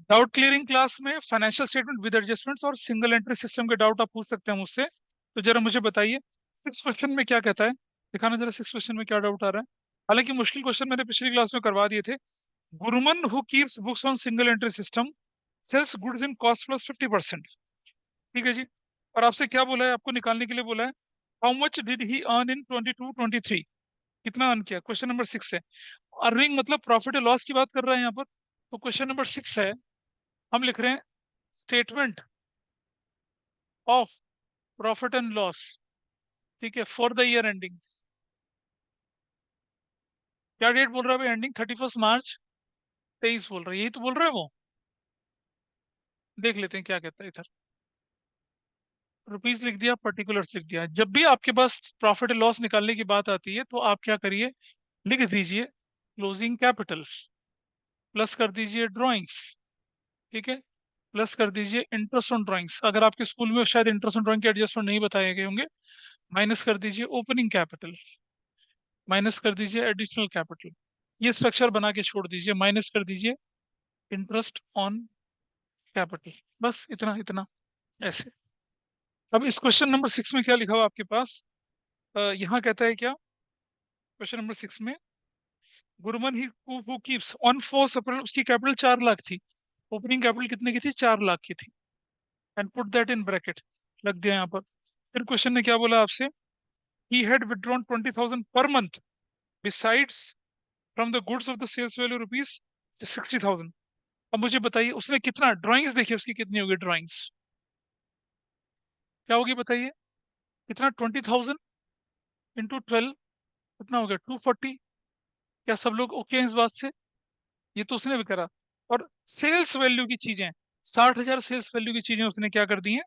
Doubt clearing class में financial statement with adjustments और single entry system के doubt आप पूछ सकते हैं मुझसे। तो जरा मुझे बताइए, सिक्स क्वेश्चन में क्या कहता है, दिखाना जरा सिक्स क्वेश्चन में क्या डाउट आ रहा है। हालांकि मुश्किल क्वेश्चन मैंने पिछली क्लास में करवा दिए थे। Gurman who keeps books on single entry system sales goods in cost plus 50%। ठीक है जी। और आपसे क्या बोला है, आपको निकालने के लिए बोला है how much did he earn in 22-23, कितना अर्न किया, क्वेश्चन नंबर 6 है। अर्निंग मतलब प्रॉफिट और लॉस की बात कर रहे हैं यहाँ पर। तो क्वेश्चन नंबर 6 है, हम लिख रहे हैं statement of profit and loss, ठीक है, फॉर द ईयर एंडिंग। क्या डेट बोल रहा है भाई, एंडिंग 31 मार्च 23 बोल रहा है, यही तो बोल रहा है वो। देख लेते हैं क्या कहता है इधर। रुपीस लिख दिया, पर्टिकुलर्स लिख दिया। जब भी आपके पास प्रॉफिट एंड लॉस निकालने की बात आती है तो आप क्या करिए, लिख दीजिए क्लोजिंग कैपिटल, प्लस कर दीजिए ड्राइंग्स, ठीक है, प्लस कर दीजिए इंटरेस्ट ऑन ड्राइंग्स, अगर आपके स्कूल में शायद इंटरेस्ट ऑन ड्राइंग के एडजस्टमेंट नहीं बताए गए होंगे। माइनस कर दीजिए ओपनिंग कैपिटल, माइनस कर दीजिए एडिशनल कैपिटल। ये स्ट्रक्चर बना के छोड़ दीजिए, माइनस कर दीजिए इंटरेस्ट ऑन कैपिटल। बस इतना इतना, ऐसे। अब इस क्वेश्चन नंबर 6 में क्या लिखा हुआ आपके पास, यहाँ कहता है क्या, क्वेश्चन नंबर 6 में, Gurman he who keeps on 4 अप्रैल, उसकी कैपिटल 4 लाख थी। ओपनिंग कैपिटल कितने की थी, 4 लाख की थी। And put that in bracket, लग दिया यहाँ पर। फिर क्वेश्चन ने क्या बोला आपसे, ही हैड विड्रॉन 20,000 पर month besides from the goods of the sales value rupees 60,000। अब मुझे बताइए उसने कितना, ड्राइंग्स देखिए उसकी कितनी होगी, ड्राइंग्स क्या होगी बताइए, कितना, 20,000 इंटू 12, कितना हो गया, 240। क्या सब लोग ओके हैं इस बात से, ये तो उसने भी करा। और सेल्स वैल्यू की चीजें, 60,000 सेल्स वैल्यू की चीजें उसने क्या कर दी हैं।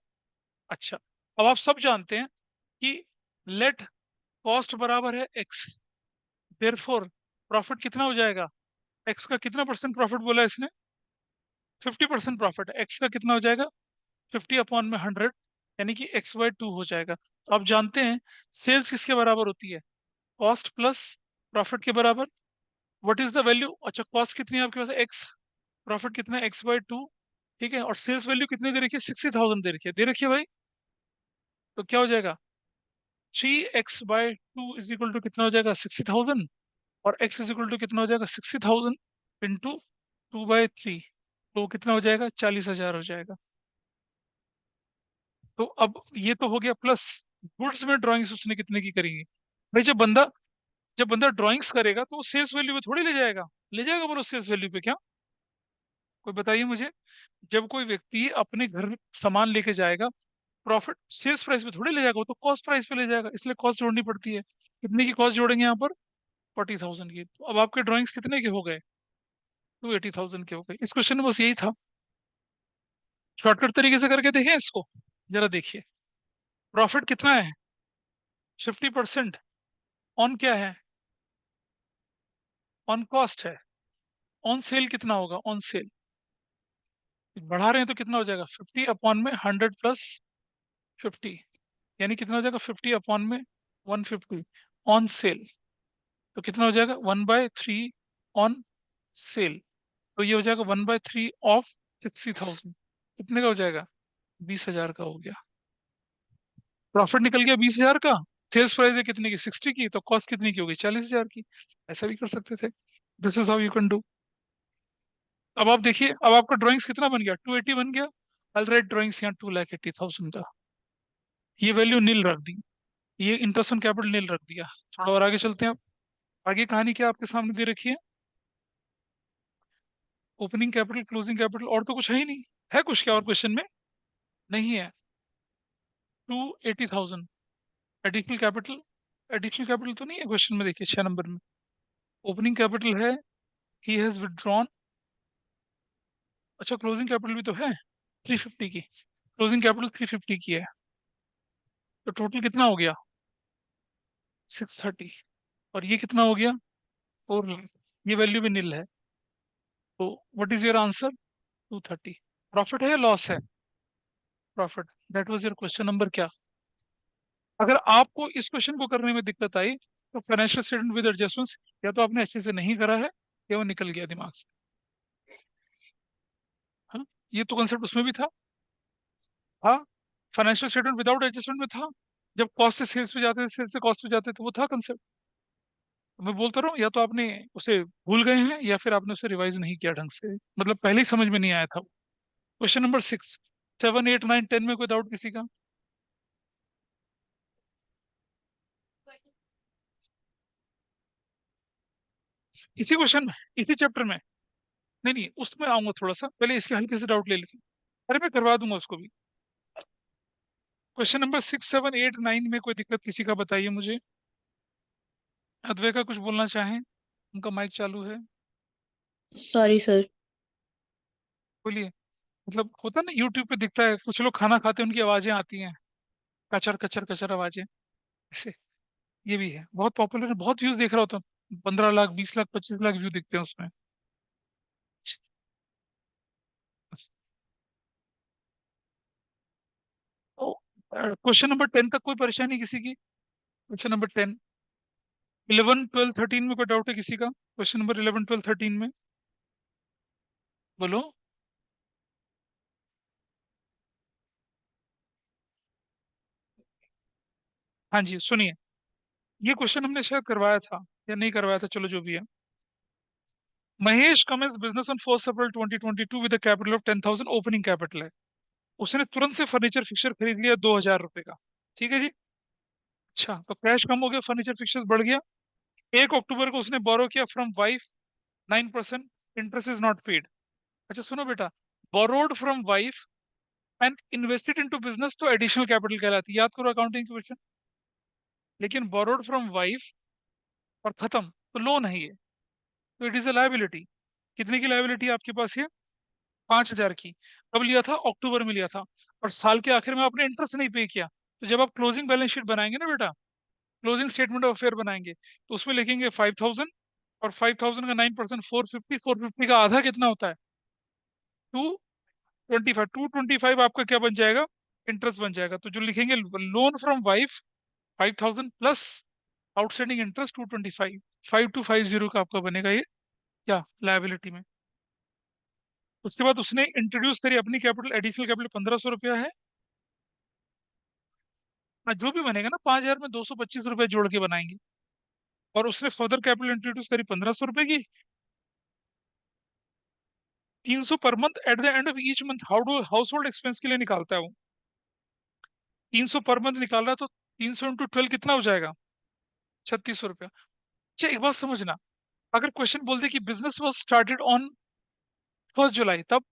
अच्छा, अब आप सब जानते हैं कि लेट कॉस्ट बराबर है एक्स, देयरफॉर प्रॉफिट कितना हो जाएगा, एक्स का कितना परसेंट प्रॉफिट बोला है इसने, 50% प्रॉफिट, एक्स का कितना हो जाएगा, 50/100, यानी कि x/2 हो जाएगा। तो आप जानते हैं सेल्स किसके बराबर होती है, कॉस्ट प्लस प्रॉफिट के बराबर। व्हाट इज द वैल्यू, अच्छा कॉस्ट कितनी है आपके पास एक्स, प्रॉफिट कितना है x/2, ठीक है, और सेल्स वैल्यू कितनी दे रखी है, 60,000 दे रखी है भाई। तो क्या हो जाएगा, 3x/2 इज इक्वल टू कितना हो जाएगा, 60,000, और x इज इक्वल टू कितना हो जाएगा, 60,000 इंटू 2/3, तो कितना हो जाएगा, 40,000 हो जाएगा। तो अब ये तो हो गया, प्लस गुड्स में ड्राइंग्स उसने कितने की करेंगे। भाई जब बंदा ड्राइंग्स करेगा तो वो सेल्स वैल्यू पे थोड़ी ले जाएगा बोलो, सेल्स वैल्यू पे क्या, कोई बताइए मुझे। जब कोई व्यक्ति अपने घर सामान लेके जाएगा, प्रॉफिट सेल्स प्राइस पे थोड़ी ले जाएगा, वो तो कॉस्ट प्राइस पे ले जाएगा, इसलिए कॉस्ट जोड़नी पड़ती है। कितने की कॉस्ट जोड़ेंगे यहाँ पर, 40,000 की। तो अब आपके ड्राइंग्स कितने के हो गए, 280,000 के हो गए। इस क्वेश्चन में बस यही था, शॉर्टकट तरीके से करके देखें इसको, जरा देखिए। प्रॉफिट कितना है, 50%, ऑन क्या है, ऑन कॉस्ट है। ऑन सेल कितना होगा, ऑन सेल बढ़ा रहे हैं तो कितना हो जाएगा, 50/100 प्लस 50, यानी कितना हो जाएगा, 50/150 ऑन सेल। तो कितना हो जाएगा, 1/3 ऑन सेल। तो ये हो जाएगा 1/3 ऑफ 60,000, कितने का हो जाएगा, 20,000 का हो गया। प्रॉफिट निकल गया 20,000 का, सेल्स प्राइस है कितने की, 60 की, तो कॉस्ट कितनी की होगी, 40,000 की। ऐसा भी कर सकते थे। This is how you can do. अब आप देखिए, अब आपका ड्राइंग्स कितना बन गया, 280 बन गया। आई राइट ड्राइंग्स यहाँ 2,80,000 का, ये वैल्यू नील रख दी, ये इंटरेस्ट ऑन कैपिटल नील रख दिया। थोड़ा और आगे चलते हैं। आगे कहानी क्या आपके सामने दे रखी है, ओपनिंग कैपिटल, क्लोजिंग कैपिटल, और तो कुछ है ही नहीं। है कुछ क्या और क्वेश्चन में, नहीं है। 280,000 एडिशनल कैपिटल, एडिशनल कैपिटल तो नहीं है क्वेश्चन में, देखिए 6 नंबर में। ओपनिंग कैपिटल है, ही हैज विथड्रॉन, अच्छा क्लोजिंग कैपिटल भी तो है 350 की, क्लोजिंग कैपिटल 350 की है। तो टोटल कितना हो गया, 630, और ये कितना हो गया, 4 लाख। ये वैल्यू भी नील है। तो what is your answer, 230। Profit है या लॉस है, profit. That was your question number क्या। अगर आपको इस क्वेश्चन को करने में दिक्कत आई तो फाइनेंशियल स्टेटमेंट विद एडजस्टमेंट्स या तो आपने अच्छे से नहीं करा है, या वो निकल गया दिमाग से। ये तो कंसेप्ट उसमें भी था। हाँ, फाइनेंशियल स्टेटमेंट विदाउट एडजस्टमेंट में था। जब कॉस्ट से सेल्स पे जाते थे, सेल्स से कॉस्ट पे जाते थे, वो था कंसेप्ट। मैं बोलता रहा हूँ, या तो आपने उसे भूल गए हैं या फिर आपने उसे रिवाइज नहीं किया ढंग से, मतलब पहले ही समझ में नहीं आया था। क्वेश्चन नंबर 6, 7, 8, 9, 10 में कोई डाउट किसी का? इसी क्वेश्चन में, इसी चैप्टर में? नहीं नहीं, उसमें आऊंगा थोड़ा सा, पहले इसके हल्के से डाउट ले लेते हैं। अरे मैं करवा दूंगा उसको भी। क्वेश्चन नंबर 6, 7, 8, 9 में कोई दिक्कत किसी का बताइए मुझे। अद्वै का कुछ बोलना चाहें, उनका माइक चालू है। Sorry sir. बोलिए। मतलब होता है ना, यूट्यूब पे दिखता है कुछ लोग खाना खाते हैं, उनकी आवाजें आती हैं, कचर कचर कचर आवाजें, ऐसे। ये भी है, बहुत पॉपुलर है, बहुत व्यूज देख रहा होता हूँ, 15 लाख, 20 लाख, 25 लाख व्यू दिखते हैं उसमें। क्वेश्चन नंबर 10 तक कोई परेशानी किसी की? क्वेश्चन नंबर 10, 11, 12, 13 में कोई डाउट है किसी का? क्वेश्चन नंबर 11, 12, 13 में बोलो। हाँ जी, सुनिए। ये क्वेश्चन हमने शायद करवाया था या नहीं करवाया था, चलो जो भी है। Mahesh commences business on 1 April 2022 with capital of 10,000, opening capital है। उसने तुरंत से फर्नीचर फिक्सर खरीद लिया 2,000 रुपए का। ठीक है जी। अच्छा, तो कैश कम हो गया, फर्नीचर फिक्सर्स बढ़ गया। 1 अक्टूबर को उसने बोरो किया from wife, 9%, interest is not paid. अच्छा सुनो बेटा, borrowed from wife and invested into business तो एडिशनल कैपिटल कहलाती है, याद करो अकाउंटिंग के क्वेश्चन। लेकिन बोरोड फ्रॉम वाइफ और खत्म, तो लोन है ये, तो इट इज अ लायबिलिटी। कितने की लायबिलिटी आपके पास ये? 5,000 की। कब लिया था? अक्टूबर में लिया था। और साल के आखिर में आपने इंटरेस्ट नहीं पे किया, तो जब आप क्लोजिंग बैलेंस शीट बनाएंगे ना बेटा, क्लोजिंग स्टेटमेंट ऑफ अफेयर बनाएंगे, तो उसमें लिखेंगे 5,000, और 5,000 का 9%, 450, 450 का आधा कितना होता है? 225। 225 आपका क्या बन जाएगा? इंटरेस्ट बन जाएगा। तो जो लिखेंगे, loan from wife 5,000 plus outstanding interest 225, 5,250 का आपका बनेगा ये, क्या लायबिलिटी में। उसके बाद उसने इंट्रोड्यूस करी अपनी कैपिटल, एडिशनल कैपिटल 1,500 रुपया है। जो भी बनेगा ना, 5,000 में 225 रुपये जोड़ के बनाएंगे। और उसने फर्दर कैपिटल इंट्रोड्यूस करी 1,500 रुपए की। 300 per month at the end of each month, house hold expense के लिए निकालता है वो। 300 पर मंथ निकाल रहा है, तो 300 × 12 कितना हो जाएगा? 3,600 रुपया। अच्छा एक बात समझना, अगर क्वेश्चन बोल दे कि बिजनेस वॉज स्टार्टेड ऑन 1 जुलाई, तब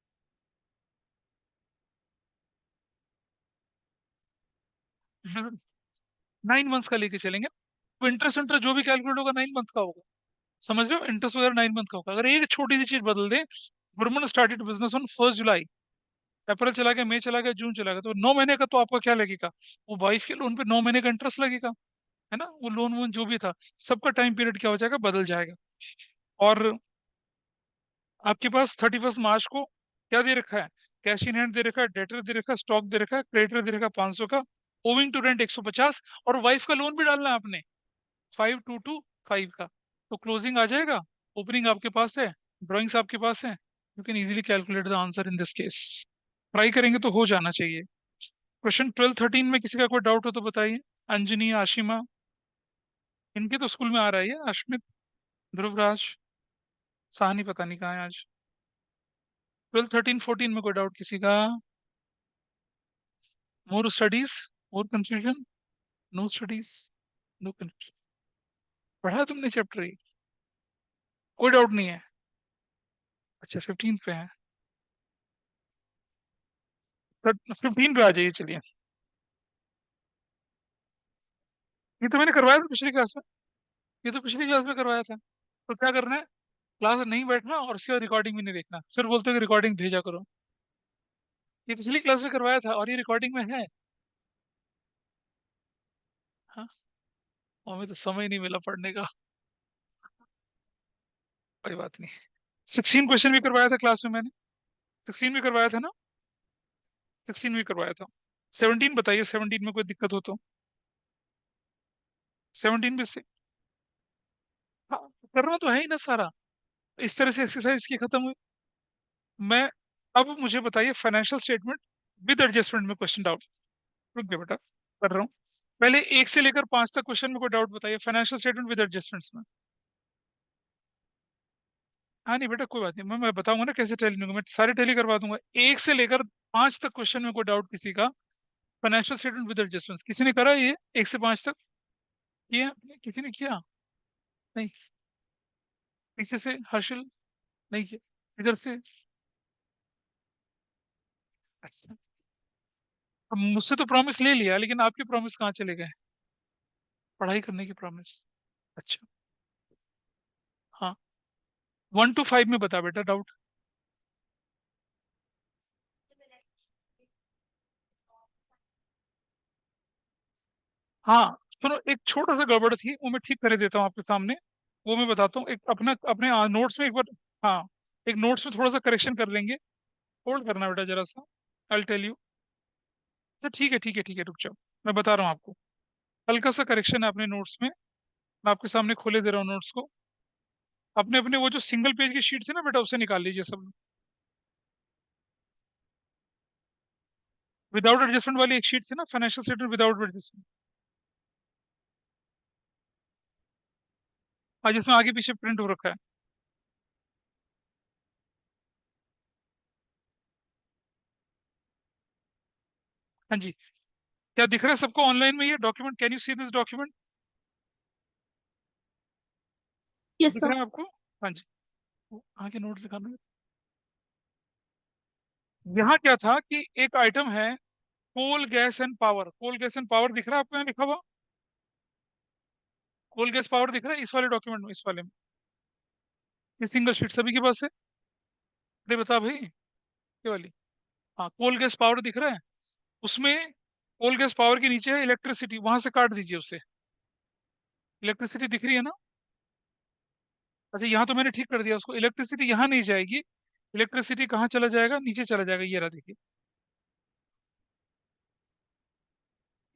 9 मंथ्स का लेके चलेंगे, तो इंटरेस्ट इंटरेस्ट जो भी कैलकुलेट होगा 9 मंथ का होगा। समझ रहे हो, इंटरेस्ट वगैरह 9 मंथ का होगा। अगर एक छोटी सी चीज बदल दे, गवर्नमेंट स्टार्टेड बिजनेस ऑन 1 जुलाई, अप्रैल चला गया, मई चला गया, जून चला गया, तो 9 महीने का तो आपका क्या लगेगा? वो वाइफ के लोन पे 9 महीने का इंटरेस्ट लगेगा, है ना, वो लोन वोन जो भी था, सबका टाइम पीरियड क्या हो जाएगा, बदल जाएगा। और आपके पास 31 मार्च को क्या दे रखा है? कैश इन हैंड दे रखा है, डेटर दे रखा है, स्टॉक दे रखा है, क्रेडिटर दे रखा है 500 का, ओविंग टू रेंट 150, और वाइफ का लोन भी डालना है आपने 5,225 का। तो क्लोजिंग आ जाएगा, ओपनिंग आपके पास है, ड्राइंग्स आपके पास है, you can easily calculate the answer in this case. Try करेंगे तो हो जाना चाहिए। क्वेश्चन 12, 13 में किसी का कोई डाउट हो तो बताइए। अंजनी, आशिमा, इनके तो स्कूल में आ रहा है ये, अश्मित, ध्रुवराज, साहनी पता नहीं कहाँ है आज। 12, 13, 14 में कोई डाउट किसी का? More studies, more confusion, no studies, no confusion. पढ़ा तुमने चैप्टर ये? कोई डाउट नहीं है? अच्छा 15 पे है, 15 पे आ जाइए चलिए। ये तो मैंने करवाया था पिछली क्लास में, ये तो पिछली क्लास में करवाया था। तो क्या करना है, क्लास में नहीं बैठना और उसके बाद रिकॉर्डिंग भी नहीं देखना, फिर बोलते हो कि रिकॉर्डिंग भेजा करो। ये पिछली क्लास में करवाया था और ये रिकॉर्डिंग में है। हाँ, हमें तो समय नहीं मिला पढ़ने का। कोई बात नहीं। 16 क्वेश्चन भी करवाया था क्लास में मैंने, 16 भी करवाया था ना, 16 भी करवाया था। 17 बताइए, 17 में कोई दिक्कत हो तो। 17 भी से, हाँ, करना तो है ही ना सारा। इस तरह से एक्सरसाइज की खत्म हुई। मैं अब मुझे बताइए फाइनेंशियल स्टेटमेंट विद एडजस्टमेंट में क्वेश्चन डाउट। रुक गया बेटा, कर रहा हूँ। पहले 1 से लेकर 5 तक क्वेश्चन में कोई डाउट बताइए फाइनेंशियल स्टेटमेंट विद एडजस्टमेंट्स में। हाँ नहीं बेटा कोई बात नहीं, मैं बताऊंगा ना कैसे टैली नहीं, मैं सारे टैली करवा दूंगा। 1 से लेकर 5 तक क्वेश्चन में कोई डाउट किसी का फाइनेंशियल स्टेटमेंट विद एडजस्टमेंट्स किसी ने करा ये 1 से 5 तक? किया किसी ने किया? नहीं। पीछे से हर्षल? नहीं किया। इधर से? अच्छा। अब मुझसे तो प्रॉमिस ले लिया, लेकिन आपकी प्रॉमिस कहाँ चले गए? पढ़ाई करने की प्रॉमिस। अच्छा। हाँ। 1 to 5 में बता बेटा डाउट। हाँ सुनो, एक छोटा सा गड़बड़ थी, वो मैं ठीक कर देता हूँ आपके सामने। वो मैं बताता हूँ, एक अपना अपने नोट्स में एक बार। हाँ, एक नोट्स में थोड़ा सा करेक्शन कर लेंगे। होल्ड करना बेटा जरा सा। I tell you. अच्छा ठीक है ठीक है ठीक है, रुक जाओ। मैं बता रहा हूँ आपको। हल्का सा करेक्शन है अपने नोट्स में। मैं आपके सामने खोले दे रहा हूँ नोट्स को। अपने अपने वो जो सिंगल पेज की शीट थी ना बेटा, उससे निकाल लीजिए सब। विदाउट एडजस्टमेंट वाली एक शीट थी ना, फाइनेंशियल स्टेटमेंट विदाउट एडजस्टमेंट। हाँ, जिसमें आगे पीछे प्रिंट हो रखा है। हाँ जी। क्या दिख रहा है सबको ऑनलाइन में ये document? Can you see this document? Yes दिख सर। रहा है आपको? हाँ जी। आगे नोट दिखाना। यहाँ क्या था कि एक आइटम है, coal gas and power. Coal gas and power दिख रहा है आपको यहाँ लिखा हुआ? कोल गैस पावर दिख रहा है इस वाले डॉक्यूमेंट में, इस वाले में? ये सिंगल शीट सभी के पास है? अरे बता भाई, ये वाली। हाँ, कोल गैस पावर दिख रहा है उसमें। कोल गैस पावर के नीचे है इलेक्ट्रिसिटी, वहां से काट दीजिए उससे। इलेक्ट्रिसिटी दिख रही है ना? अच्छा, यहाँ तो मैंने ठीक कर दिया उसको, इलेक्ट्रिसिटी यहाँ नहीं जाएगी। इलेक्ट्रिसिटी कहाँ चला जाएगा? नीचे चला जाएगा, ये रहा देखिए।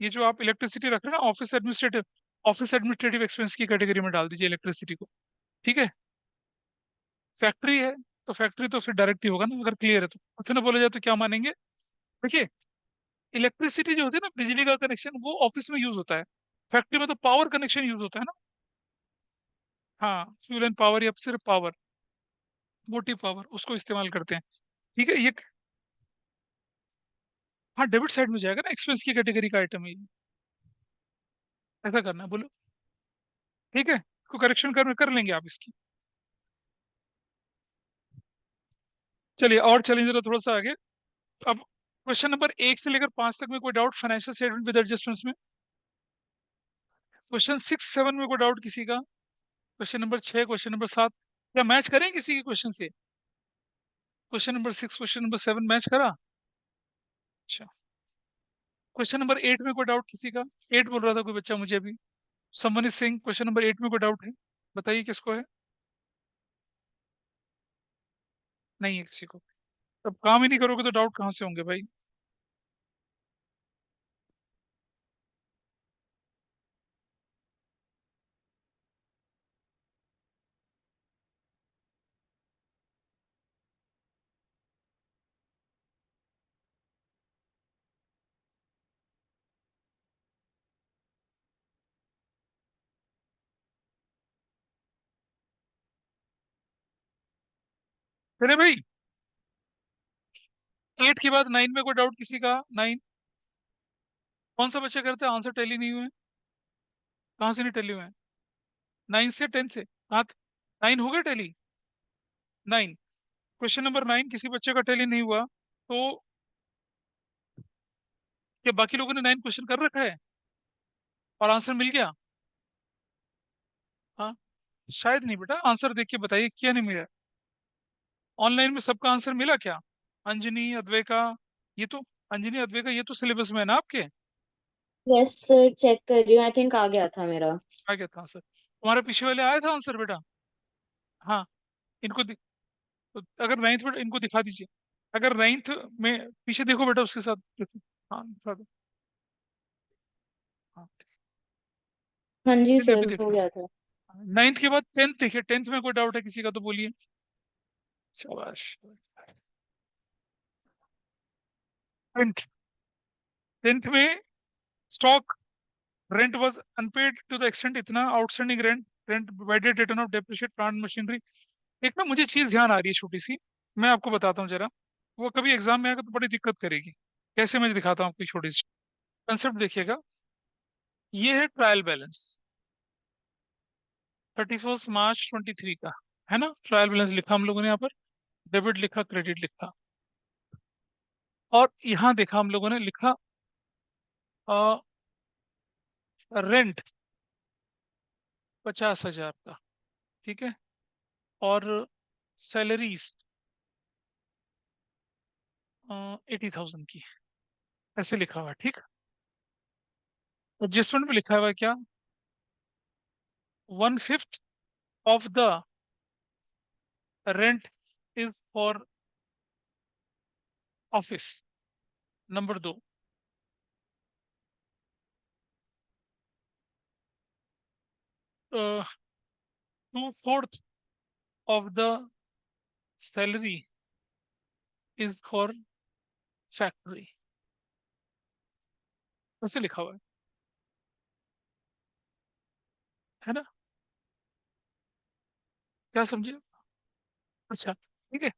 ये जो आप इलेक्ट्रिसिटी रख रहे हैं ना, ऑफिस एडमिनिस्ट्रेटिव एक्सपेंस की कैटेगरी में डाल दीजिए इलेक्ट्रिसिटी को। ठीक है। फैक्ट्री है तो फैक्ट्री तो फिर डायरेक्ट ही होगा ना, अगर क्लियर है तो। कुछ ना बोला जाए तो क्या मानेंगे? देखिए, इलेक्ट्रिसिटी जो होती है ना, बिजली का कनेक्शन, वो ऑफिस में यूज होता है। फैक्ट्री में तो पावर कनेक्शन यूज होता है ना। हाँ, फ्यूल एंड पावर या सिर्फ पावर, मोटिव पावर, उसको इस्तेमाल करते हैं। ठीक है ये। हाँ, डेबिट साइड में जाएगा ना, एक्सपेंस की कैटेगरी का आइटम है ये। ऐसा करना है, बोलो। ठीक है, इसको करेक्शन कर लेंगे आप इसकी। चलिए और चलेंगे जरा थोड़ा सा आगे। अब क्वेश्चन नंबर 1 से लेकर 5 तक में कोई doubt financial statement with adjustments में? क्वेश्चन 6 7 में कोई डाउट किसी का? क्वेश्चन नंबर 6, क्वेश्चन नंबर 7, क्या मैच करें किसी के क्वेश्चन से? Question number 6, question number 7 match करा? अच्छा। क्वेश्चन नंबर 8 में कोई डाउट किसी का? 8 बोल रहा था कोई बच्चा मुझे अभी। Someone is Singh, question number 8 में कोई डाउट है? बताइए किसको है? नहीं है किसी को। अब काम ही नहीं करोगे तो डाउट कहाँ से होंगे भाई? चले भाई। 8 के बाद 9 में कोई डाउट किसी का? 9। कौन सा बच्चा करते हैं आंसर टैली नहीं हुए? कहाँ से नहीं टैली हुए हैं? 9 से 10 से कहाँ? 9 हो गया टैली? 9। क्वेश्चन नंबर 9 किसी बच्चे का टैली नहीं हुआ तो क्या बाकी लोगों ने 9 क्वेश्चन कर रखा है और आंसर मिल गया? हाँ। शायद नहीं बेटा, आंसर देख के बताइए क्या नहीं मिला। ऑनलाइन में सबका आंसर मिला क्या? अंजनी, अद्वैका, ये तो, अंजनी अद्वैका ये तो सिलेबस में है ना आपके? यस सर, चेक कर रही हूँ, आई थिंक आ गया था मेरा। आ गया था आंसर? तुम्हारे पीछे वाले आया था आंसर बेटा? हाँ। इनको तो अगर 9th में इनको दिखा दीजिए। अगर 9th में पीछे देखो बेटा, उसके साथ देखो। हाँ दिखा दो। हाँ, हाँ जी अभी सर, देख हो लो। गया था। 9th के बाद 10th देखिए, 10th में कोई डाउट है किसी का तो बोलिए। शाबाश। टेंथ में stock rent was unpaid to the extent इतना, outstanding rent, rent divided return of depreciate plant machinery. एक ना मुझे चीज ध्यान आ रही है छोटी सी, मैं आपको बताता हूँ जरा, वो कभी एग्जाम में आएगा तो बड़ी दिक्कत करेगी। कैसे, मैं दिखाता हूँ आपको छोटी सी कंसेप्ट, देखिएगा। ये है ट्रायल बैलेंस 31 मार्च 23 का, है ना। ट्रायल बैलेंस लिखा हम लोगों ने यहाँ पर, डेबिट लिखा, क्रेडिट लिखा, और यहाँ देखा हम लोगों ने लिखा रेंट 50,000 का, ठीक है, और सैलरीज 80,000 की, ऐसे लिखा हुआ है, ठीक। एडजस्टमेंट में लिखा हुआ है क्या, 1/5 of the rent is for office. Number 2, 2/4 of the salary is for factory, ऐसे लिखा हुआ है ना। क्या समझे? अच्छा, ठीक है,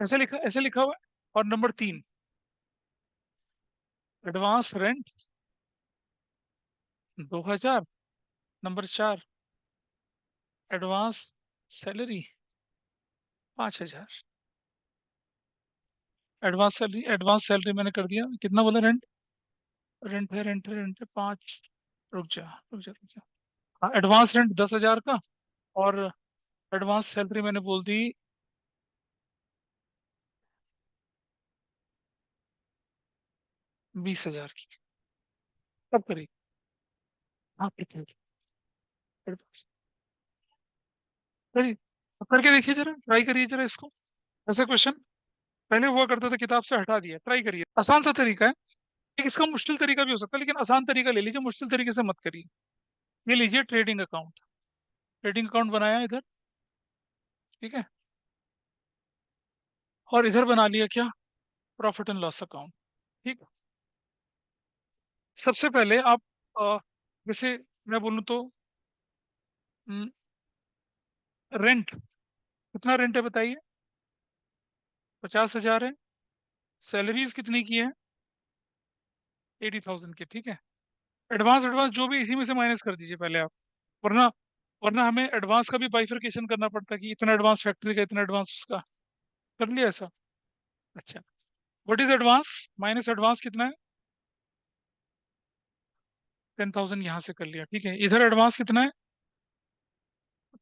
ऐसे लिखा हुआ है। और number 3, advance rent 2,000। Number 4, advance salary 5,000। Advance salary मैंने कर दिया, कितना बोला, रेंट, रेंट है 5, रुक जा। हाँ, एडवांस रेंट 10,000 का, और एडवांस सैलरी मैंने बोल दी 20,000 की। कब करी? हाँ, एडवांस करिए, अब करके देखिए जरा, ट्राई करिए जरा इसको। ऐसा क्वेश्चन पहले हुआ करता था, किताब से हटा दिया, ट्राई करिए, आसान सा तरीका है। एक इसका मुश्किल तरीका भी हो सकता है, लेकिन आसान तरीका ले लीजिए, मुश्किल तरीके से मत करिए। ये लीजिए ट्रेडिंग अकाउंट, ट्रेडिंग अकाउंट बनाया इधर, ठीक है, और इधर बना लिया क्या, प्रॉफिट एंड लॉस अकाउंट, ठीक। सबसे पहले आप जैसे मैं बोलूँ तो, रेंट, कितना रेंट है बताइए, 50,000 है। सैलरीज कितनी की है, 80,000 की, ठीक है। एडवांस एडवांस जो भी, इसी में से माइनस कर दीजिए पहले आप, वरना वरना हमें एडवांस का भी बाइफरकेशन करना पड़ता है कि इतना एडवांस फैक्ट्री का, इतना एडवांस उसका। कर लिया ऐसा? अच्छा, what is advance minus advance कितना है, 10,000 यहाँ से कर लिया, ठीक है। इधर एडवांस कितना है,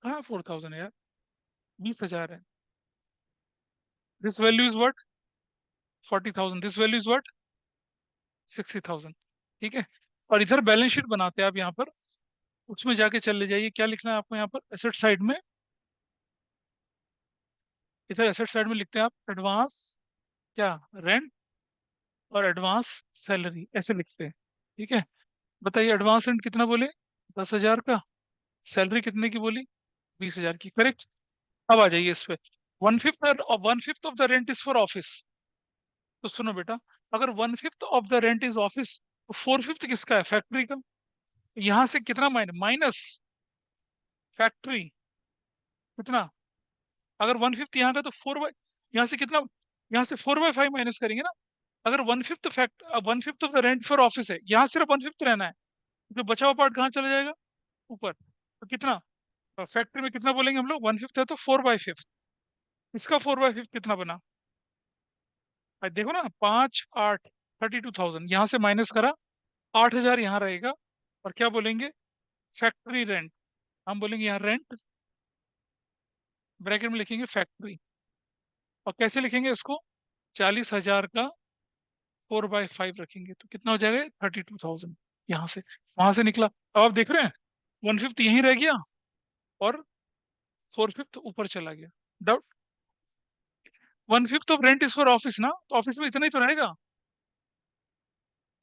हाँ 4,000 है यार, 20,000 है। This value is what, 40,000, this value is what, 60,000, ठीक है। और इधर बैलेंस शीट बनाते हैं आप यहाँ पर, उसमें जाके चले जाइए, क्या लिखना है आपको यहाँ पर, एसेट साइड में, इधर एसेट साइड में लिखते हैं आप एडवांस, क्या, रेंट, और एडवांस सैलरी, ऐसे लिखते हैं, ठीक है। बताइए एडवांस रेंट कितना बोले, 10,000 का, सैलरी कितने की बोली, 20,000 की, करेक्ट। अब आ जाइए इस पे, 1/5 of the rent is for office. तो सुनो बेटा, अगर 1/5 of the rent is office, तो 4/5 किसका है, फैक्ट्री का। यहाँ से कितना माइनस फैक्ट्री, कितना, अगर 1/5 यहाँ का तो 4/, यहाँ से कितना, यहाँ से 4/5 माइनस करेंगे ना। अगर 1/5 of the rent for office है, यहाँ सिर्फ 1/5 रहना है, जो बचा हुआ पार्ट कहाँ चला जाएगा, ऊपर, तो कितना, फैक्ट्री में कितना बोलेंगे हम लोग, 1/5 है तो 4/5, इसका 4/5 कितना बना, देखो ना, 5, 8, 32,000 यहाँ से माइनस करा, 8,000 यहाँ रहेगा, और क्या बोलेंगे, फैक्ट्री रेंट, हम बोलेंगे यहाँ रेंट, ब्रैकेट में लिखेंगे फैक्ट्री, और कैसे लिखेंगे इसको, 40,000 का 4/5 रखेंगे, तो कितना हो जाएगा, 32,000, यहाँ से, वहां से निकला। अब आप देख रहे हैं, 1/5 यहीं रह गया, और 4/5 ऊपर चला गया। Doubt, 1/5 of rent is for office ना, तो ऑफिस में इतना ही तो रहेगा।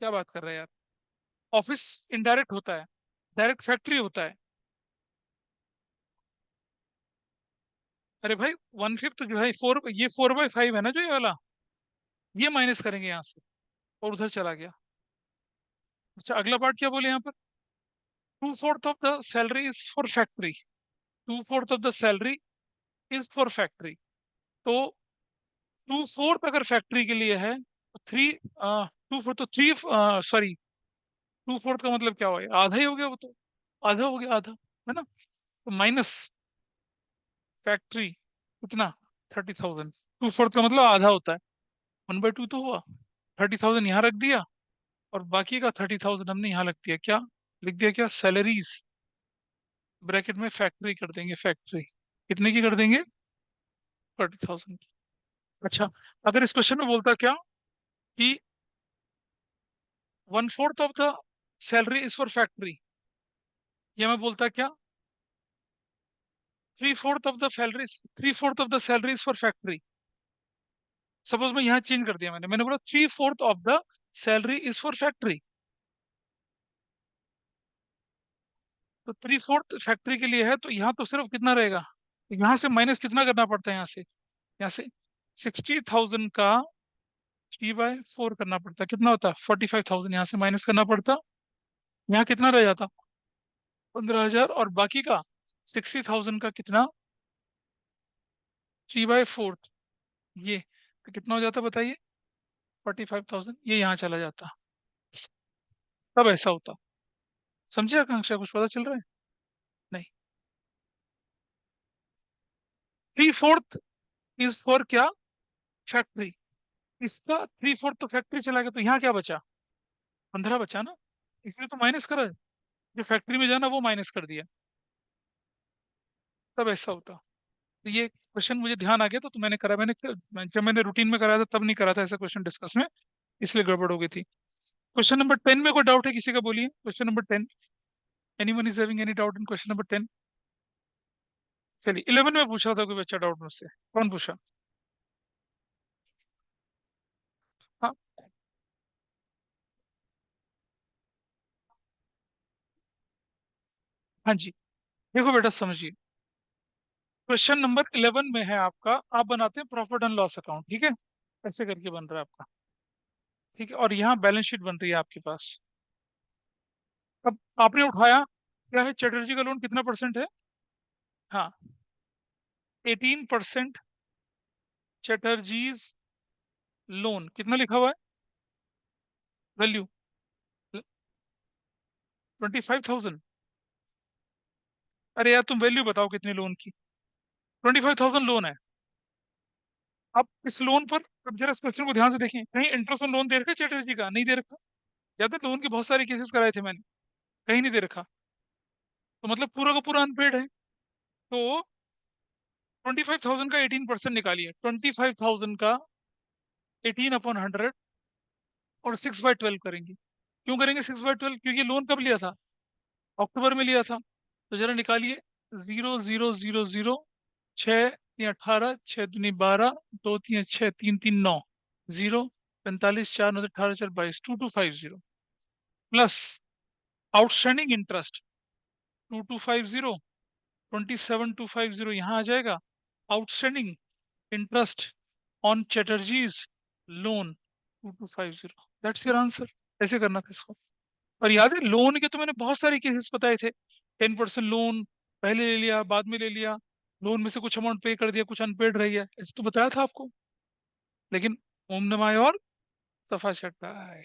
क्या बात कर रहे हैं यार, ऑफिस इनडायरेक्ट होता है, डायरेक्ट फैक्ट्री होता है। अरे भाई, 1/5 जो है, 4, ये 4/5 है ना जो ये वाला, ये माइनस करेंगे यहाँ से, और उधर चला गया। अच्छा, अगला पार्ट क्या बोले यहाँ पर? 2/4 of the salary is for factory. 2/4 of the salary is for factory. तो 2/4 अगर फैक्ट्री के लिए है तो 2/4 तो 3, सॉरी, 2/4 का मतलब क्या हुआ? आधा ही हो गया वो तो। आधा हो गया, आधा, है ना? तो माइनस फैक्ट्री कितना? 30,000। 2/4 का मतलब आधा होता है। 1/2 तो हुआ। 30,000 यहाँ रख दिया, और बाकी का 30,000 हमने यहाँ लिख दिया। क्या लिख दिया? क्या? सैलरीज, ब्रैकेट में फैक्ट्री कर देंगे। फैक्ट्री कितने की कर देंगे? 30,000। अच्छा, अगर इस क्वेश्चन में बोलता क्या कि 1/4 of the salary is for factory, या मैं बोलता क्या 3/4 of the salary is for factory. Suppose मैं यहाँ चेंज कर दिया, मैंने बोला 3/4 of the salary is for factory. तो 3/4 फैक्ट्री के लिए है, तो यहाँ तो सिर्फ कितना रहेगा? यहाँ से माइनस कितना करना पड़ता है? यहाँ से 60,000 का 3/4 करना पड़ता है। कितना होता है? 45,000 यहाँ से माइनस करना पड़ता। यहाँ कितना रह जाता? 15,000। और बाकी का 60,000 का कितना? 3/4। ये तो कितना हो जाता बताइए? 45,000। ये यहाँ चला जाता। तब ऐसा होता। समझे आकांक्षा? कुछ पता चल रहा है? नहीं। 3/4 इज फॉर क्या? फैक्ट्री। इसका 3/4 तो फैक्ट्री चला गया, तो यहाँ क्या बचा? 15 बचा ना। इसलिए तो माइनस करा। जो फैक्ट्री में जाना वो माइनस कर दिया। तब ऐसा होता। तो ये क्वेश्चन मुझे ध्यान आ गया, तो मैंने करा। जब मैंने रूटीन में कराया था तब नहीं करा था ऐसा क्वेश्चन डिस्कस में, इसलिए गड़बड़ हो गई थी। क्वेश्चन नंबर 10 में कोई डाउट है किसी का? बोलिए question number 10। Anyone is having any doubt in question number 10? चलिए, 11 में पूछा था कोई बच्चा डाउट मुझसे। कौन पूछा? हाँ, हाँ जी। देखो बेटा, समझिए। क्वेश्चन नंबर 11 में है आपका, आप बनाते हैं प्रॉफिट एंड लॉस अकाउंट, ठीक है? ऐसे करके बन रहा है आपका, ठीक है? और यहाँ बैलेंस शीट बन रही है आपके पास। अब आपने उठाया, क्या है? चटर्जी का लोन कितना परसेंट है? हाँ, 18% चटर्जीज लोन। कितना लिखा हुआ है? वैल्यू 25,000। अरे यार, तुम वैल्यू बताओ कितनी लोन की। 25,000 लोन है। अब इस लोन पर, अब जरा इस क्वेश्चन को ध्यान से देखें। कहीं इंटरेस्ट ऑन लोन दे रखा है चटर्जी का? नहीं दे रखा। ज्यादा लोन के बहुत सारे केसेस कराए थे मैंने, कहीं नहीं दे रखा। तो मतलब पूरा का पूरा अनपेड है। तो 25,000 का 18% निकालिए। 25,000 का 18/100 और 6/12 करेंगे। क्यों करेंगे 6/12? क्योंकि लोन कब लिया था? अक्टूबर में लिया था। तो जरा निकालिए। 0, 0, 0, 0, 6 × 3 = 18, 6 × 2 = 12, 2 × 3 = 6, 3 × 3 = 9, 0, 45, 4 × 9 = 18, 4 × 22, 2250 प्लस आउटस्टैंडिंग इंटरेस्ट 2250, 27,250 यहाँ आ जाएगा। Outstanding interest on Chatterjee's loan 2250। That's your answer. ऐसे करना था इसको। और याद है, लोन के तो मैंने बहुत सारे केसेस बताए थे। 10% लोन पहले ले लिया, बाद में ले लिया, लोन में से कुछ अमाउंट पे कर दिया, कुछ अनपेड रह गया, ऐसे तो बताया था आपको। लेकिन ओम नमाय और सफा चटाय।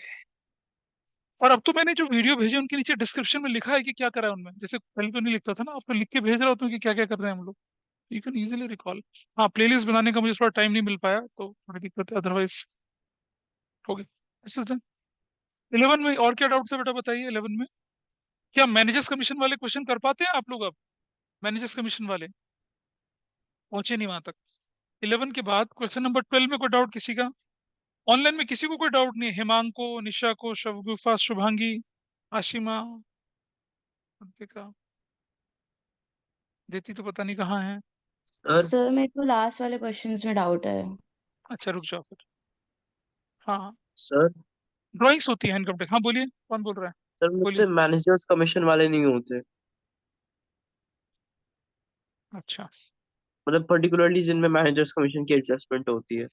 और अब तो मैंने जो वीडियो भेजे उनके नीचे डिस्क्रिप्शन में लिखा है कि क्या करा है उनमें। जैसे पहले तो नहीं लिखता था ना, आपको लिख के भेज रहा होता हूँ कि क्या क्या कर रहे हैं हम लोग। You can easily recall. हाँ, प्लेलिस्ट बनाने का मुझे थोड़ा टाइम नहीं मिल पाया, तो थोड़ी दिक्कत है, अदरवाइज हो गया। This is done. 11 में और क्या डाउट है बेटा, बताइए। 11 में क्या मैनेजर्स कमीशन वाले क्वेश्चन कर पाते हैं आप लोग अब? मैनेजर्स कमीशन वाले पहुंचे नहीं वहां तक। 11 के बाद क्वेश्चन नंबर 12 में कोई डाउट किसी का? ऑनलाइन में किसी को कोई डाउट नहीं है? हेमांग को, निशा को, शवगुफा, शुभांगी, आशिमा, अंकिता, देती तो पता नहीं कहाँ है। सर सर मेरे को लास्ट वाले क्वेश्चंस में डाउट है। अच्छा, रुक जाओ फिर। हाँ, हाँ। सर ड्राइंग्स होती है इनकम टैक्स। हाँ, बोलिए, कौन बोल रहा है? सर बोलिए। मुझसे मैनेजर्स कमीशन वाले नहीं होते। अच्छा, मतलब पर्टिकुलरली जिनमें मैनेजर्स कमीशन की एडजस्टमेंट होती है।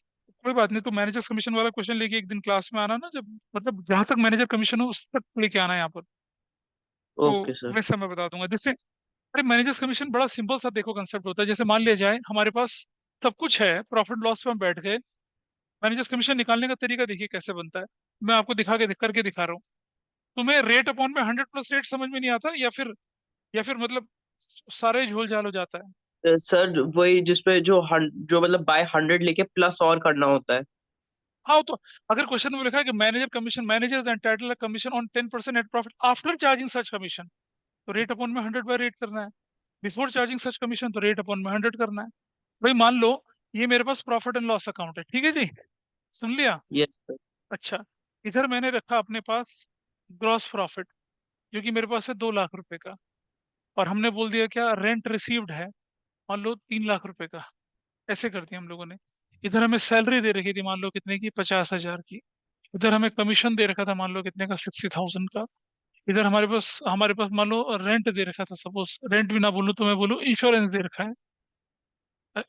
कोई बात नहीं, तो मैनेजर्स कमीशन वाला क्वेश्चन लेके एक दिन क्लास में आना ना, जब मतलब जहां तक मैनेजर कमीशन हो उस तक लेके आना है यहाँ पर। तो ओके सर। वैसे मैं बता दूंगा जिससे, अरे मैनेजर्स कमीशन बड़ा सिंपल सा देखो कंसेप्ट होता है। जैसे मान लिया जाए हमारे पास सब कुछ है, प्रॉफिट लॉस पे हम बैठ गए, मैनेजर्स कमीशन निकालने का तरीका देखिए कैसे बनता है। मैं आपको करके दिखा रहा हूँ। तुम्हें रेट अपॉन में 100+रेट समझ में नहीं आता, या फिर मतलब सारे झोल झाल हो जाता है। सर वही जिसपे जो मतलब बाय 100 लेके प्लस और करना होता है। हाँ तो अगर क्वेश्चन में लिखा है कि manager commission, managers entitled commission on 10% net profit after charging such commission, तो रेट अपॉन में 100/रेट करना है। बिफोर चार्जिंग सच कमीशन तो रेट अपॉन में 100 करना है। भाई मान लो ये मेरे पास प्रॉफिट एंड लॉस अकाउंट है, ठीक है जी, सुन लिया। Yes sir. अच्छा, इधर मैंने रखा अपने पास ग्रॉस प्रॉफिट, जो कि मेरे पास है 2 लाख रुपए का, और हमने बोल दिया क्या, रेंट रिसीव्ड है मान लो 3 लाख रुपए का। ऐसे कर दिया हम लोगों ने। इधर हमें सैलरी दे रखी थी मान लो कितने की, 50,000 की। इधर हमें कमीशन दे रखा था मान लो कितने का, 60,000 का। इधर हमारे पास मान लो रेंट दे रखा था, सपोज रेंट भी ना बोलूं तो मैं बोलूं इंश्योरेंस दे रखा है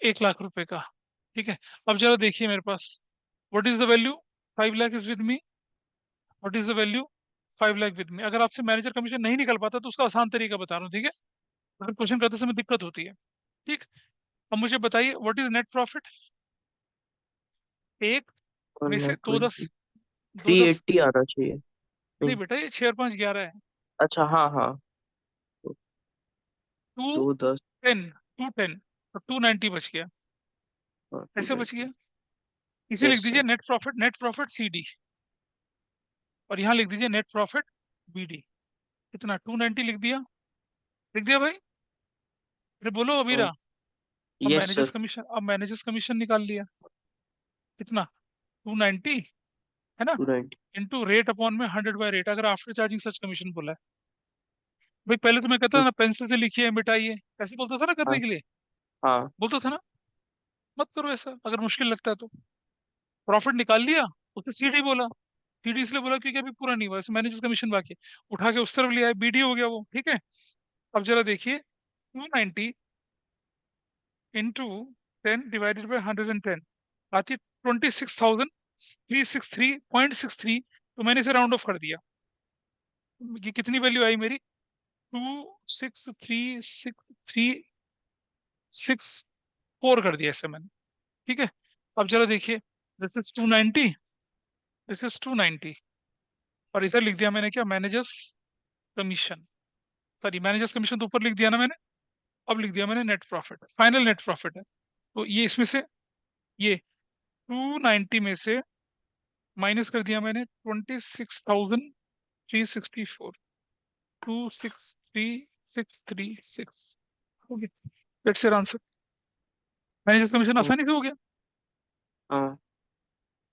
1 लाख रुपए का। ठीक है, अब जरा देखिए मेरे पास, what is the value, 5 lakh is with me, what is the value, 5 lakh with me. अगर आपसे मैनेजर कमीशन नहीं निकल पाता तो उसका आसान तरीका बता रहा हूँ, ठीक है, अगर क्वेश्चन करते समय दिक्कत होती है। ठीक, अब मुझे बताइए व्हाट इज नेट प्रॉफिट। एक में से दो दस, 2 10, 380 आना चाहिए। नहीं नहीं। बेटा ये 6 और 5 11 है। अच्छा हाँ हाँ। टू 210। 10, 210 और 290 बच गया। हाँ ऐसे बच 290। गया। इसे लिख यस दीजिए सर। नेट प्रॉफिट CD, और यहाँ लिख दीजिए नेट प्रॉफिट BD। कितना, 290 लिख दिया, लिख दिया भाई। अरे बोलो अबीरा। अब यस मैनेजर्स सर। कमीशन, अब मैनेजर्स कमीशन निकाल लिया, कितना, 290 है ना, 290। इंटू रेट अपॉन में 100/रेट, अगर आफ्टर चार्जिंग सच कमीशन बोला है। भाई पहले तो मैं कहता था ना पेंसिल से लिखिए मिटाइए, ऐसे बोलता था ना करने हाँ के लिए, हाँ। बोलता था ना, मत करो ऐसा अगर मुश्किल लगता है तो। प्रॉफिट निकाल लिया, उसे CD बोला। CD इसलिए बोला क्योंकि अभी पूरा नहीं हुआ, मैनेजर्स कमीशन बाकी है। उठा के उस तरफ लिया है, BD हो गया वो, ठीक है। अब जरा देखिए, 290 इंटू 10 डिवाइडेड बाई 110 आती 26,363.63। तो मैंने इसे राउंड ऑफ कर दिया। ये कितनी वैल्यू आई मेरी, 263,634 कर दिया इसे मैंने, ठीक है। अब जरा देखिए, दिस इज 290, दिस इज 290, और इधर लिख दिया मैंने क्या, managers commission, sorry managers commission तो ऊपर लिख दिया ना मैंने। अब लिख दिया मैंने net profit, final net profit है। तो ये इसमें से, ये 290 में से माइनस कर दिया मैंने 26,364, 263,636 हो गया। That's your answer. Manager's commission oh, आसानी से हो गया। हाँ।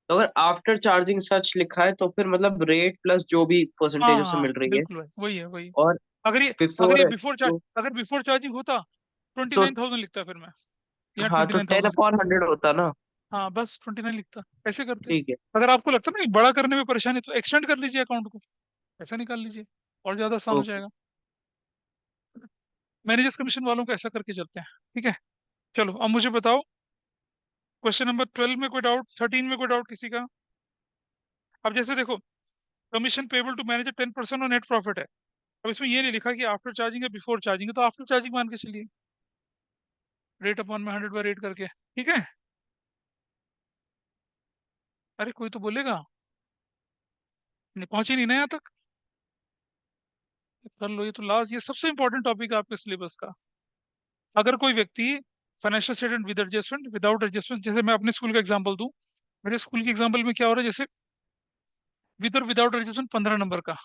तो अगर आफ्टर चार्जिंग सच लिखा है तो फिर मतलब रेट प्लस जो भी हाँ परसेंटेज उसे हाँ मिल रही है। बिल्कुल भाई, वही है वही। और अगर ये अगर ये बिफोर है बिफोर चार्ज, तो। अगर बिफोर चार्जिंग होता ट्वेंटी तो नाइन थाउजेंड लिखता फिर मैं, यहाँ हाँ ट्वेंटी तो नाइन 10 थाउजेंड अपॉन 100 होता ना। हाँ बस 29 लिखता, ऐसे करते। ठीक है। अगर आपको लगता है ना कि बड़ा करने में परेशानी तो एक्सटेंड कर लीजिए अकाउंट को, ऐसा निकाल लीजिए, और ज्यादा आसान हो ओके। जाएगा। मैनेजर्स कमीशन वालों को ऐसा करके चलते हैं, ठीक है। चलो अब मुझे बताओ, क्वेश्चन नंबर 12 में कोई डाउट, 13 में कोई डाउट किसी का। अब जैसे देखो, कमीशन पेबल टू मैनेजर 10% और नेट प्रॉफिट है। अब इसमें ये नहीं लिखा कि आफ्टर चार्जिंग है बिफोर चार्जिंग है, तो आफ्टर चार्जिंग मान के चलिए, रेट अपॉन में 100/रेट करके, ठीक है। अरे कोई तो बोलेगा, नहीं पहुंची नहीं ना यहाँ तक, कर लो, ये तो लास्ट, ये सबसे इंपॉर्टेंट टॉपिक है आपके सिलेबस का। अगर कोई व्यक्ति financial statement with adjustment without adjustment, जैसे मैं अपने स्कूल का एग्जांपल दूं, मेरे स्कूल के एग्जांपल में क्या हो रहा है, जैसे विद और विदाउट एडजस्टमेंट 15 नंबर का,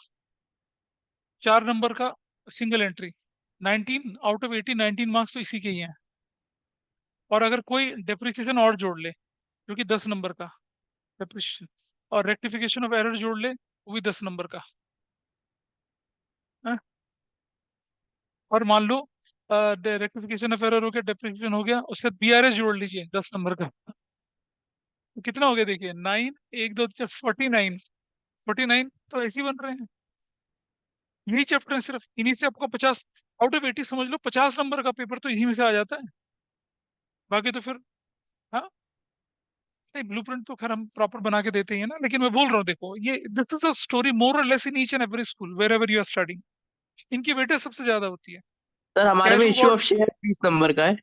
4 नंबर का single entry, 19 out of 80, 19 marks तो इसी के ही हैं। और अगर कोई डेप्रिसिएशन और जोड़ ले, जो कि 10 नंबर का डेप्रिसिएशन, और रेक्टिफिकेशन ऑफ एरर जोड़ ले, वो भी 10 नंबर का है। और मान लो रेक्टिफिकेशन ऑफ एरर हो गया, डेप्रिसिएशन हो गया, उसके बाद BRS जोड़ लीजिए 10 नंबर का, तो कितना हो गया देखिए, 9, 1 2 49, 49 तो ऐसे ही बन रहे हैं। यही चैप्टर है, सिर्फ इन्हीं से आपको 50 आउट ऑफ 80 समझ लो, 50 नंबर का पेपर तो यहीं में से आ जाता है। बाकी तो फिर, हाँ नहीं, ब्लूप्रिंट तो खैर हम प्रॉपर बना के देते ही है ना, लेकिन मैं बोल रहा हूँ देखो, ये this is a story more or less in each and every school wherever you are studying. इनकी वेटेज सबसे ज्यादा होती है। सर हमारे में cash issue book, of share 20 number का है।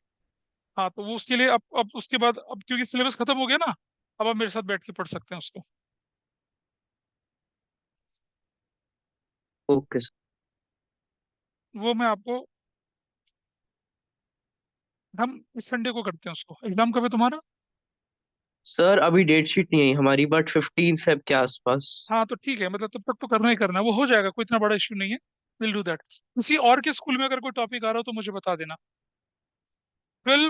हाँ तो वो उसके लिए अब उसके बाद, अब क्योंकि सिलेबस खत्म हो गया ना, अब आप मेरे साथ बैठ के पढ़ सकते हैं उसको। Okay sir. वो मैं आपको, हम इस संडे को करते हैं उसको। एग्जाम कब है तुम्हारा? सर अभी डेट शीट नहीं आई हमारी, बट 15 फेब के आसपास। हाँ तो ठीक है, मतलब तब तक तो करना ही करना है, वो हो जाएगा, कोई इतना बड़ा इशू नहीं है। Will do that. किसी और के स्कूल में अगर कोई टॉपिक आ रहा हो तो मुझे बता देना। 12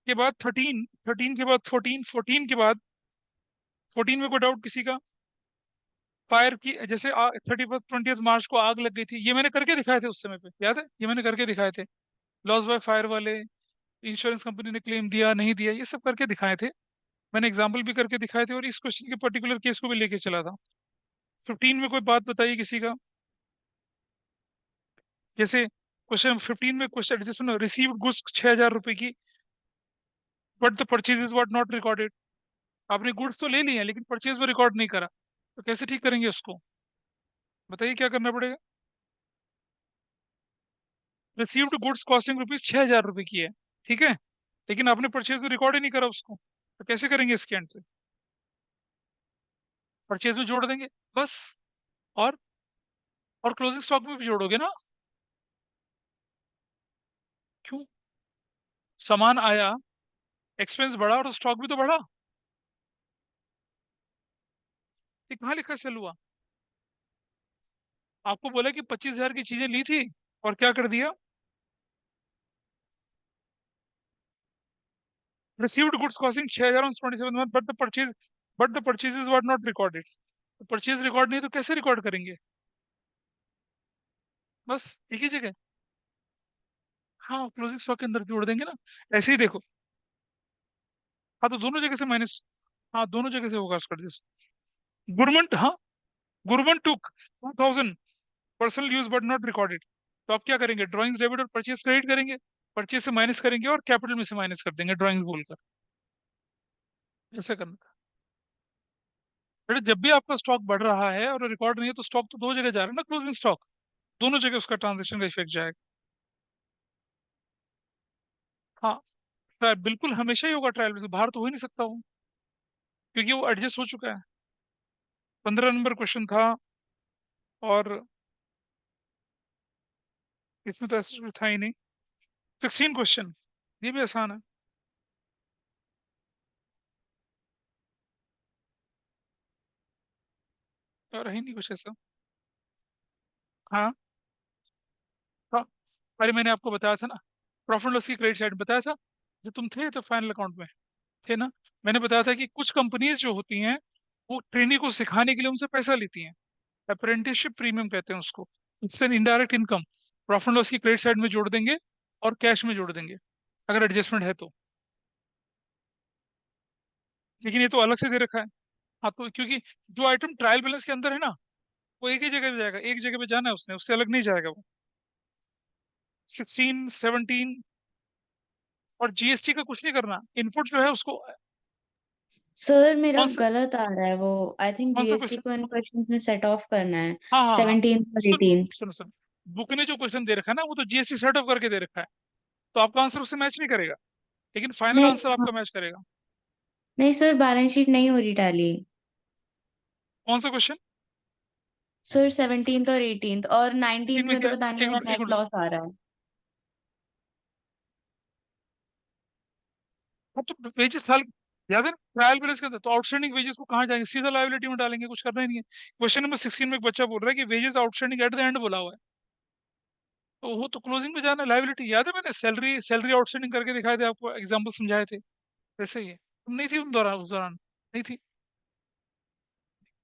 के बाद 13, 13 के बाद 14, 14 के बाद 14 में कोई डाउट किसी का? फायर की जैसे 31 20 मार्च को आग लग गई थी, ये मैंने करके दिखाए थे उस समय पे, याद है? ये मैंने करके दिखाए थे। लॉस बाय फायर वाले, इंश्योरेंस कंपनी ने क्लेम दिया नहीं दिया, ये सब करके दिखाए थे। मैंने एग्जाम्पल भी करके दिखाए थे, और इस क्वेश्चन के पर्टिकुलर केस को भी लेके चला था। 15 में कोई बात बताइए किसी का। जैसे क्वेश्चन 15 में क्वेश्चन जिसमें रिसीव्ड गुड्स 6,000 रुपए की, but the purchase is what not recorded. आपने गुड्स तो ले लिए हैं लेकिन परचेज में रिकॉर्ड नहीं करा, तो कैसे ठीक करेंगे उसको? बताइए क्या करना पड़ेगा। रिसीव्ड गुड्स कॉस्टिंग रुपीज 6,000 रुपए की है, ठीक है, लेकिन आपने परचेज में रिकॉर्ड ही नहीं करा उसको, तो कैसे करेंगे इसके एंड पे? परचेज में जोड़ देंगे बस। और और क्लोजिंग स्टॉक में भी जोड़ोगे ना? क्यों? सामान आया, एक्सपेंस बढ़ा और स्टॉक भी तो बढ़ा। ये कहाँ लिखा सेल हुआ? आपको बोला कि 25,000 की चीजें ली थी, और क्या कर दिया? Received goods costing 6,000 on 27 but the purchase is what not recorded. Purchase record नहीं तो कैसे रिकॉर्ड करेंगे? बस एक ही जगह। हाँ, क्लोजिंग स्टॉक के अंदर जोड़ देंगे ना। ऐसे ही देखो। हाँ तो दोनों जगह से माइनस, हाँ दोनों जगह से होगा उसका एडजस्ट। गुरमंट, हाँ, गुरमंट टुक 2,000 personal use but not recorded. तो आप क्या करेंगे? ड्राइंग्स डेबिट और परचेज क्रेडिट करेंगे। परचेज से माइनस करेंगे और कैपिटल में से माइनस कर देंगे ड्राइंग्स बोलकर। ऐसा करना था बेटा। जब भी आपका स्टॉक बढ़ रहा है और रिकॉर्ड नहीं है, तो स्टॉक तो दो जगह जा रहा है ना, क्लोजिंग स्टॉक। दोनों जगह उसका ट्रांजेक्शन का इफेक्ट जाएगा। हाँ, बिल्कुल हमेशा ही होगा ट्रायल बैलेंस, बाहर तो हो ही नहीं सकता वो, क्योंकि वो एडजस्ट हो चुका है। 15 नंबर क्वेश्चन था, और इसमें तो ऐसा कुछ था ही नहीं। 16 क्वेश्चन, ये भी आसान है। और है ही नहीं कुछ ऐसा। हाँ, हाँ, अरे मैंने आपको बताया था ना, प्रॉफिट लॉस की क्रेडिट साइड बताया था, जो तुम थे तो फाइनल अकाउंट में थे ना। मैंने बताया था कि कुछ कंपनीज जो होती हैं, वो ट्रेनी को सिखाने के लिए उनसे पैसा लेती हैं। अप्रेंटिसशिप प्रीमियम कहते हैं उसको। इससे इनडायरेक्ट इनकम प्रॉफिट लॉस की क्रेडिट साइड में जोड़ देंगे, और कैश में जोड़ देंगे, अगर एडजस्टमेंट है तो। लेकिन ये तो अलग से दे रखा है। हाँ तो क्योंकि जो आइटम ट्रायल बैलेंस के अंदर है ना, वो एक ही जगह पे जाएगा, एक जगह पे जाना है उसने, उससे अलग नहीं जाएगा वो। 16 17, और जीएसटी का कुछ नहीं करना, इनपुट जो है उसको। सर मेरा कौन सा गलत आ रहा है वो। आई थिंक कौन सा जीएसटी क्वेश्चन? को इन क्वेश्चन में सेट ऑफ करना है। हाँ हाँ हाँ, 17 और सुन 18। सुन सुन, बुक ने जो क्वेश्चन दे रखा है ना, वो तो जीएसटी सेट ऑफ करके दे रखा है, तो आपका आंसर उससे मैच नहीं करेगा, लेकिन फाइनल नहीं, आंसर आपका मैच करेगा। नहीं सर, बैलेंस शीट नहीं हो रही टैली। कौन सा क्वेश्चन? सर 17 और 18 और सीन 19 में में तो क्या? पता नहीं एक वो मिनट एक नेट मिनट। लॉस आ रहा है। अब तो वेजेस साल याद है ना, ट्रायल बैलेंस के अंदर तो आउटस्टैंडिंग वेजेस को कहाँ जाएंगे? सीधा लायबिलिटी में डालेंगे, कुछ करना ही नहीं है। क्वेश्चन नंबर 16 में एक बच्चा बोल रहा है कि wages outstanding at the end बोला हुआ है, तो वो तो क्लोजिंग में जाना है, लायबिलिटी। याद है मैंने सैलरी सैलरी आउटस्टैंडिंग करके दिखाए थे आपको, एग्जाम्पल समझाए थे। वैसे ही है, तुम नहीं थी उस दौरान नहीं थी।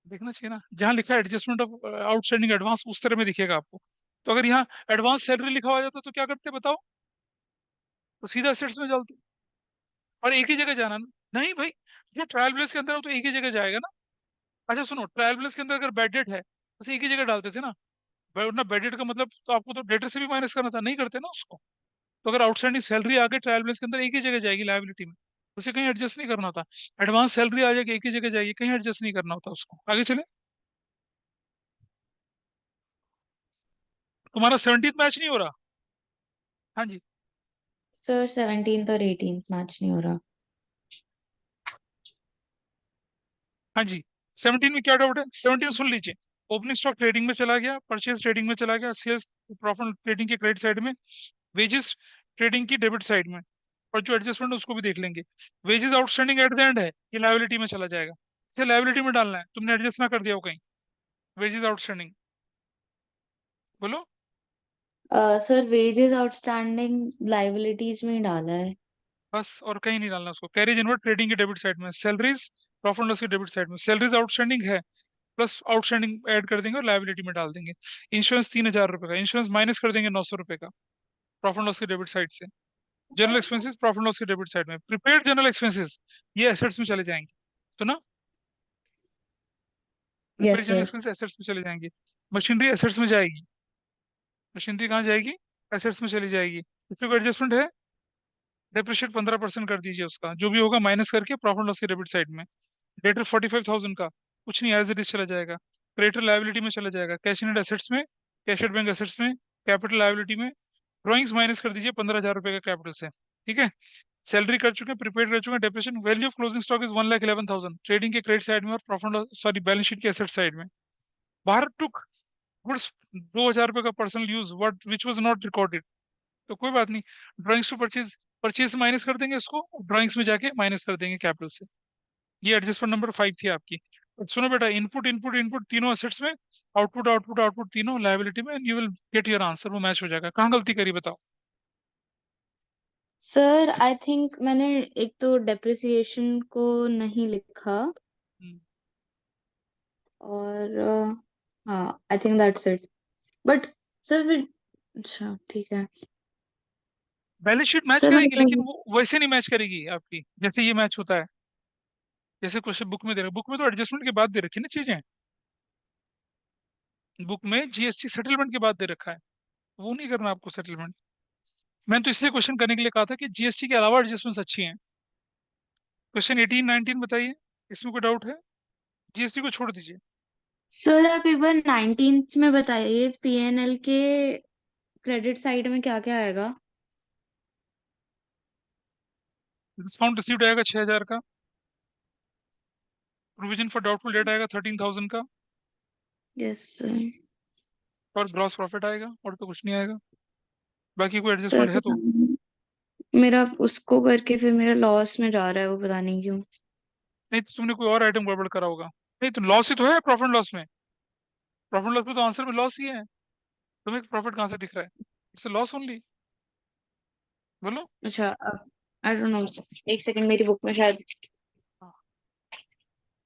देखना चाहिए ना, जहाँ लिखा है एडजस्टमेंट ऑफ आउटस्टैंडिंग एडवांस, उस तरह में दिखेगा आपको। तो अगर यहाँ एडवांस सैलरी लिखा हुआ जाता तो क्या करते बताओ? तो सीधा सेट्स में डालते, और एक ही जगह जाना ना। नहीं भाई, ये ट्रायल बैलेंस के अंदर हो तो एक ही जगह जाएगा ना। अच्छा सुनो, ट्रायल बैलेंस के अंदर अगर बैड डेट है तो एक ही जगह डालते थे ना। वरना बैड डेट का मतलब तो आपको तो डेटर से भी माइनस करना था, नहीं करते ना उसको। तो अगर आउटस्टैंडिंग सैलरी आगे ट्रायल बैलेंस के अंदर एक ही जगह जाएगी लायबिलिटी में। उसे कहीं एडजस्ट नहीं करना होता। एडवांस सैलरी आ जाएगी, एक ही जगह जाएगी, कहीं एडजस्ट नहीं करना होता उसको। आगे चले। तुम्हारा 17th मैच नहीं हो रहा? हाँ जी। सर 17th और 18th मैच नहीं हो रहा। हाँ जी। 17 में क्या डाउट है? 17 सुन लीजिए। ओपनिंग स्टॉक ट्रेडिंग में चला गया, परचेज ट्रेडिंग में चला गया, सेल्स प्रॉफिट ट्रेडिंग के क्रेडिट साइड में, वेजेस ट्रेडिंग की डेबिट साइड में, और जो एडजस्टमेंट उसको भी देख लेंगे। Wages outstanding at the end है, ये लायबिलिटी में चला जाएगा। इसे लायबिलिटी में डालना है, तुमने एडजस्ट ना कर दिया हो कहीं। वेजेस आउटस्टैंडिंग, बोलो। सर वेजेस आउटस्टैंडिंग लाइबिलिटीज में ही डाला है। बस, और कहीं नहीं डालना उसको। कैरेज इनवर्ड ट्रेडिंग की डेबिट साइड में, सैलरीज प्रॉफिट लॉस की डेबिट साइड में, सैलरीज आउटस्टैंडिंग है, प्लस आउटस्टैंडिंग ऐड कर देंगे और लायबिलिटी में डाल देंगे। इंश्योरेंस 3,000 रुपए का, इंश्योरेंस माइनस कर देंगे 900 रुपए का, प्रॉफिट लॉस की डेबिट साइड से। जनरल एक्सपेंसेस प्रॉफिट लॉस की डेबिट साइड में। प्रीपेड जनरल एक्सपेंसेस ये एसेट्स में चले जाएंगे, सुना? Prepaid yes general sir. Expenses assets में चले जाएंगे। मशीनरी एसेट्स में जाएगी। मशीनरी कहाँ जाएगी? एसेट्स में चली जाएगी। इसमें कोई एडजस्टमेंट है? डेप्रिशिएट 15% कर दीजिए उसका, जो भी होगा माइनस करके प्रॉफिट लॉस की डेबिट साइड में। डेटर 45,000 का, कुछ नहीं, एज इट इज चला जाएगा। क्रेडिटर लायबिलिटी में चला जाएगा, कैश इन एसेट्स में, कैश एट बैंक एसेट्स में, कैपिटल लायबिलिटी में। ड्रॉइंग्स माइनस कर दीजिए 15,000 रुपए का कैपिटल से। ठीक है। सैलरी कर चुके हैं, प्रीपेड कर चुके हैं, depreciation. Value of closing stock is 1,11,000 trading के क्रेडिट साइड में और प्रॉफिट सॉरी बैलेंस शीट के एसेट साइड में। बाहर टुक गुड्स 2,000 रुपए का personal use what which was not recorded, तो कोई बात नहीं। ड्राइंग्स टू परचेज, परचेज से माइनस कर देंगे इसको, ड्राइंग्स में जाके माइनस कर देंगे कैपिटल से। ये एडजस्टमेंट नंबर 5 थी आपकी। और सुनो बेटा, इनपुट इनपुट इनपुट तीनों एसेट्स में, आउटपुट आउटपुट आउटपुट तीनों लायबिलिटी में, and you will get your answer, वो मैच हो जाएगा। कहाँ गलती करी बताओ? सर आई थिंक मैंने एक तो डेप्रिसिएशन को नहीं लिखा, हम्म। और हाँ I think that's it. But sir फिर, अच्छा ठीक है। बैलेंस शीट मैच सर करेगी, लेकिन मैं वो वैसे नहीं मैच करेगी आपकी जैसे ये मैच होता है। जैसे क्वेश्चन बुक में दे रहे, बुक में तो एडजस्टमेंट के बाद दे रखी है ना चीजें। बुक में जीएसटी सेटलमेंट के बाद दे रखा है, वो नहीं करना आपको सेटलमेंट। मैंने तो इसलिए क्वेश्चन करने के लिए कहा था कि जीएसटी के अलावा एडजस्टमेंट्स अच्छी हैं। क्वेश्चन 18 19 बताइए, इसमें कोई डाउट है? जीएसटी को छोड़ दीजिए। सर आप एक बार 19th में बताइए, पीएनएल के क्रेडिट साइड में क्या क्या आएगा। डिस्काउंट रिसीव्ड आएगा 6,000 का, प्रोविजन फॉर डाउटफुल डेट आएगा 13,000 का, यस सर। और ग्रॉस प्रॉफिट आएगा, और तो कुछ नहीं आएगा। बाकी कोई सर एडजस्टमेंट है पता तो? नहीं, मेरा उसको करके फिर मेरा लॉस में जा रहा है, वो पता नहीं क्यों। नहीं तो तुमने कोई और आइटम गड़बड़ करा होगा। नहीं तो लॉस ही तो है प्रॉफिट लॉस में। प्रॉफिट लॉस में तो आंसर में लॉस ही है। तुम्हें प्रॉफिट कहाँ से दिख रहा है? It's loss only. बोलो। अच्छा आई डोंट नो, एक सेकंड, मेरी बुक में शायद। हाँ।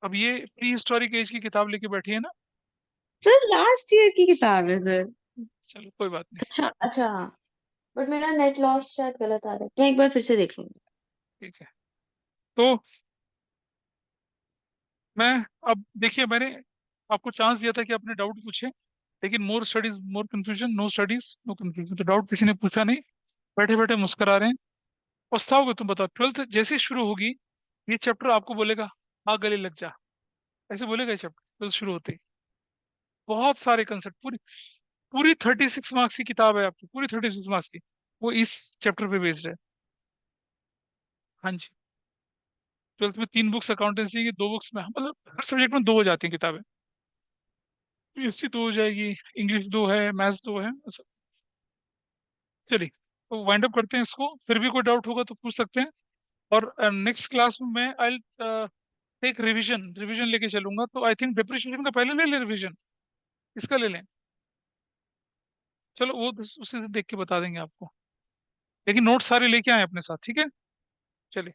अब ये प्री हिस्टोरिक एज की किताब लेके बैठी है ना? सर लास्ट ईयर की किताब है सर। चलो कोई बात नहीं। अच्छा अच्छा, बट मेरा नेट लॉस शायद गलत आ रहा है, मैं एक बार फिर से देख लूंगी। ठीक है। तो मैं, अब देखिए, मैंने आपको चांस दिया था कि अपने डाउट पूछे, लेकिन more studies more confusion, no studies no confusion. तो डाउट किसी ने पूछा नहीं, बैठे बैठे मुस्कुरा रहे हैं। पछताओगे तुम, बताओ। 12th जैसे ही शुरू होगी, ये चैप्टर आपको बोलेगा हाँ गले लग जा, ऐसे बोलेगा ये चैप्टर 12th शुरू होते ही। बहुत सारे कंसेप्ट, पूरी पूरी 36 मार्क्स की किताब है आपकी, पूरी 36 मार्क्स की, वो इस चैप्टर पे बेस्ड है। हाँ जी। 12th में 3 बुक्स अकाउंटेंसी की, 2 बुक्स में, मतलब हर सब्जेक्ट में 2 हो जाती हैं किताबें। हिस्ट्री 2 हो जाएगी, इंग्लिश 2 है, मैथ्स 2 है, चलिए। तो वाइंड अप करते हैं इसको, फिर भी कोई डाउट होगा तो पूछ सकते हैं। और नेक्स्ट क्लास में मैं आई टेक रिवीजन, रिवीजन लेके चलूंगा। तो आई थिंक डिप्रिशिएशन का पहले ले ले रिवीजन, इसका ले लें। चलो वो तो उसे देख के बता देंगे आपको, लेकिन नोट्स सारे लेके आए अपने साथ, ठीक है? चलिए।